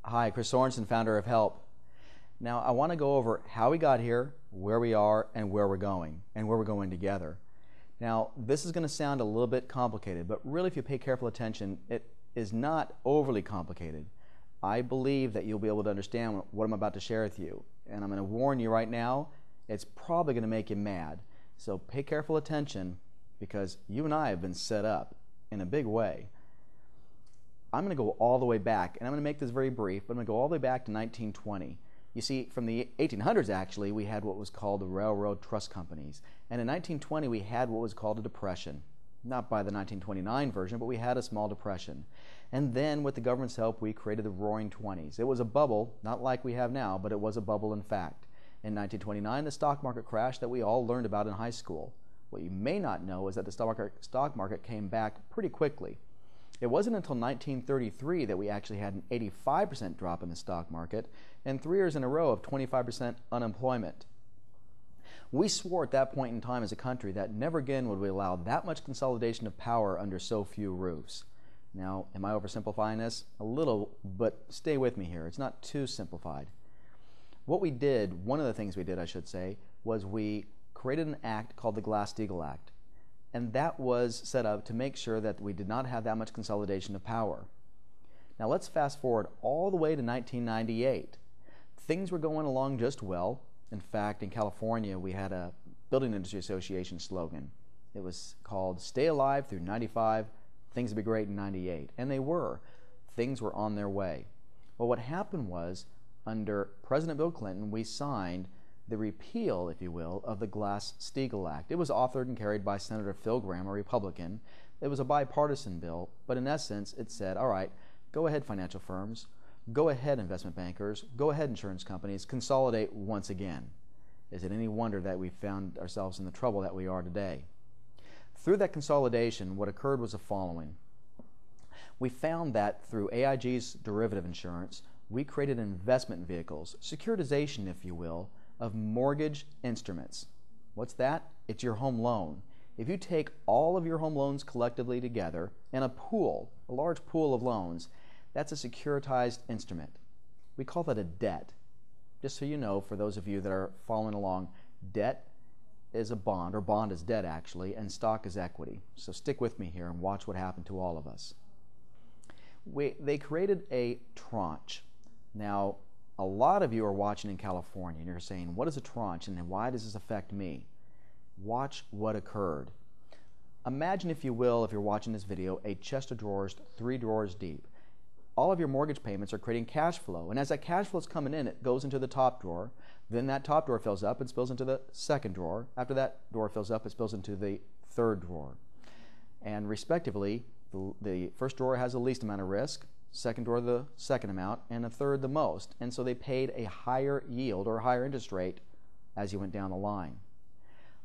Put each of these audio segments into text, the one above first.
Hi, Chris Sorensen, founder of Help. Now, I want to go over how we got here, where we are, and where we're going together. Now, this is going to sound a little bit complicated, but really if you pay careful attention, it is not overly complicated. I believe that you'll be able to understand what I'm about to share with you. And I'm going to warn you right now, it's probably going to make you mad. So pay careful attention, because you and I have been set up in a big way. I'm going to go all the way back, and I'm going to make this very brief, but I'm going to go all the way back to 1920. You see, from the 1800s, actually, we had what was called the railroad trust companies. And in 1920, we had what was called a depression. Not by the 1929 version, but we had a small depression. And then, with the government's help, we created the Roaring Twenties. It was a bubble, not like we have now, but it was a bubble in fact. In 1929, the stock market crashed that we all learned about in high school. What you may not know is that the stock market came back pretty quickly. It wasn't until 1933 that we actually had an 85% drop in the stock market and 3 years in a row of 25% unemployment. We swore at that point in time as a country that never again would we allow that much consolidation of power under so few roofs. Now, am I oversimplifying this? A little, but stay with me here. It's not too simplified. What we did, one of the things we did, I should say, was we created an act called the Glass-Steagall Act. And that was set up to make sure that we did not have that much consolidation of power. Now let's fast forward all the way to 1998. Things were going along just well. In fact, in California, we had a Building Industry Association slogan. It was called "Stay Alive Through 95, Things Will Be Great in 98." And they were. Things were on their way. Well, what happened was, under President Bill Clinton, we signed the repeal, if you will, of the Glass-Steagall Act. It was authored and carried by Senator Phil Gramm, a Republican. It was a bipartisan bill, but in essence it said, all right, go ahead financial firms, go ahead investment bankers, go ahead insurance companies, consolidate once again. Is it any wonder that we found ourselves in the trouble that we are today? Through that consolidation, what occurred was the following. We found that through AIG's derivative insurance, we created investment vehicles, securitization, if you will, of mortgage instruments. What's that? It's your home loan. If you take all of your home loans collectively together in a pool, a large pool of loans, that's a securitized instrument. We call that a debt. Just so you know, for those of you that are following along, debt is a bond, or bond is debt actually, and stock is equity. So stick with me here and watch what happened to all of us. They created a tranche. Now, a lot of you are watching in California and you're saying, what is a tranche and why does this affect me? Watch what occurred. Imagine, if you will, if you're watching this video, a chest of drawers 3 drawers deep. All of your mortgage payments are creating cash flow, and as that cash flow is coming in, it goes into the top drawer. Then that top drawer fills up and spills into the second drawer. After that drawer fills up, it spills into the third drawer. And respectively, the first drawer has the least amount of risk, second drawer the second amount, and a third the most. And so they paid a higher yield or a higher interest rate as you went down the line.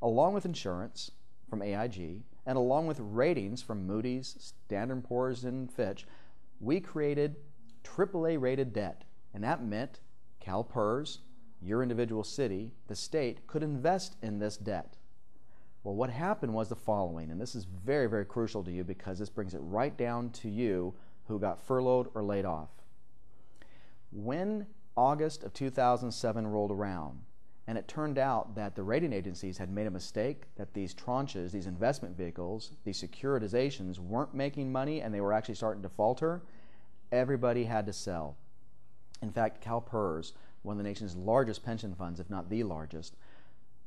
Along with insurance from AIG, and along with ratings from Moody's, Standard & Poor's, and Fitch, we created AAA rated debt. And that meant CalPERS, your individual city, the state, could invest in this debt. Well, what happened was the following, and this is very, very crucial to you because this brings it right down to you who got furloughed or laid off. When August of 2007 rolled around, and it turned out that the rating agencies had made a mistake, that these tranches, these investment vehicles, these securitizations weren't making money and they were actually starting to falter, everybody had to sell. In fact, CalPERS, one of the nation's largest pension funds, if not the largest,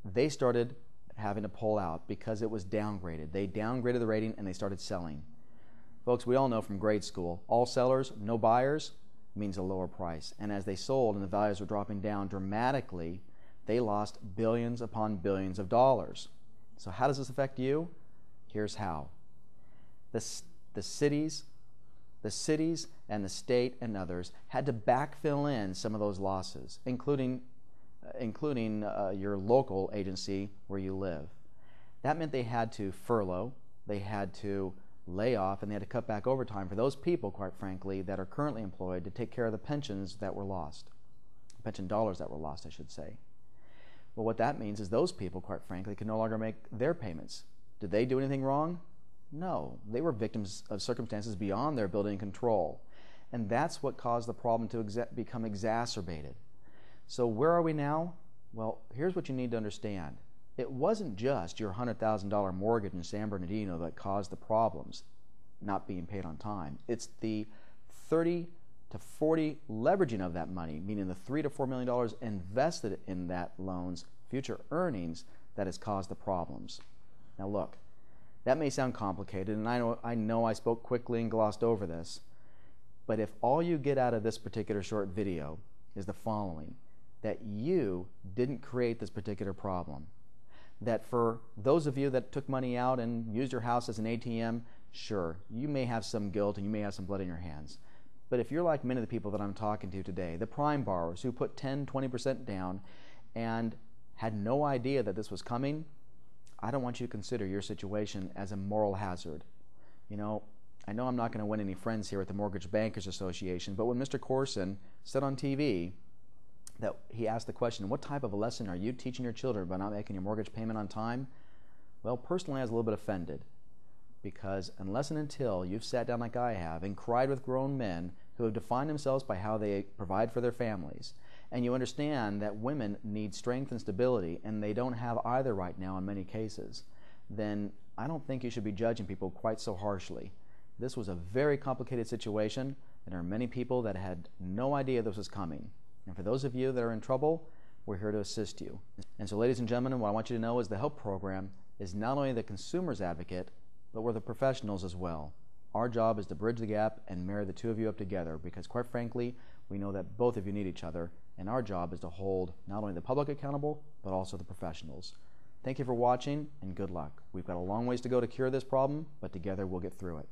they started having to pull out because it was downgraded. They downgraded the rating and they started selling. Folks, we all know from grade school, all sellers, no buyers means a lower price. And as they sold and the values were dropping down dramatically, they lost billions upon billions of dollars. So how does this affect you? Here's how. The cities and the state and others had to backfill in some of those losses, including your local agency where you live. That meant they had to furlough, they had to lay off, and they had to cut back overtime for those people, quite frankly, that are currently employed to take care of the pensions that were lost. Pension dollars that were lost, I should say. Well, what that means is those people, quite frankly, can no longer make their payments. Did they do anything wrong? No, they were victims of circumstances beyond their ability and control. And that's what caused the problem to become exacerbated. So where are we now? Well, here's what you need to understand. It wasn't just your $100,000 mortgage in San Bernardino that caused the problems not being paid on time. It's the 30 to 40 leveraging of that money, meaning the $3 to $4 million invested in that loan's future earnings that has caused the problems. Now look, that may sound complicated, and I know I spoke quickly and glossed over this, but if all you get out of this particular short video is the following, that you didn't create this particular problem, that for those of you that took money out and used your house as an ATM, sure, you may have some guilt and you may have some blood in your hands. But if you're like many of the people that I'm talking to today, the prime borrowers who put 10, 20% down and had no idea that this was coming, I don't want you to consider your situation as a moral hazard. You know I'm not going to win any friends here at the Mortgage Bankers Association, but when Mr. Corson said on TV that he asked the question, what type of a lesson are you teaching your children by not making your mortgage payment on time? Well, personally, I was a little bit offended, because unless and until you've sat down like I have and cried with grown men who have defined themselves by how they provide for their families, and you understand that women need strength and stability, and they don't have either right now in many cases, then I don't think you should be judging people quite so harshly. This was a very complicated situation, and there are many people that had no idea this was coming. And for those of you that are in trouble, we're here to assist you. And so, ladies and gentlemen, what I want you to know is the HELP program is not only the consumer's advocate, but we're the professionals as well. Our job is to bridge the gap and marry the two of you up together, because quite frankly, we know that both of you need each other, and our job is to hold not only the public accountable, but also the professionals. Thank you for watching, and good luck. We've got a long ways to go to cure this problem, but together we'll get through it.